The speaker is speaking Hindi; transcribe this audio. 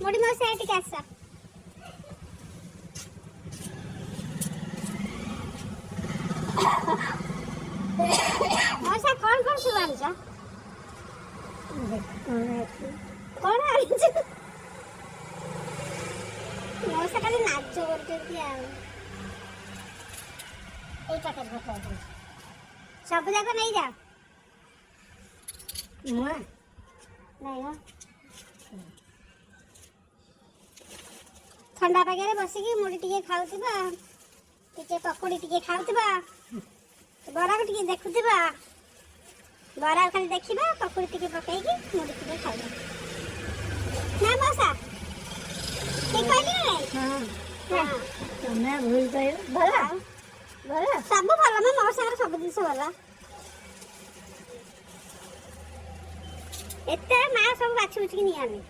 बुढ़ी मौसा टिके आस मौसा कौन कौन सब आनिछ कौन आनिछ मौसा खाली नाच करते सब जाक नहीं जा नहीं हो ठंडा पागे बसिकी मुड़ी टिके खाऊथिबा टिके पकोड़ी टिके खाऊथिबा बरा को टिके देखुथिबा बरा खाली देखिबा पकोड़ी टिके पकाईकी मुड़ी टिके खाइबा ना मौसा ठीक कहली नहीं हां हां तमे भूल गयो भला भला सब भला म मौसा सब दिन से भला एते मा सब बाछि उछि नि आमे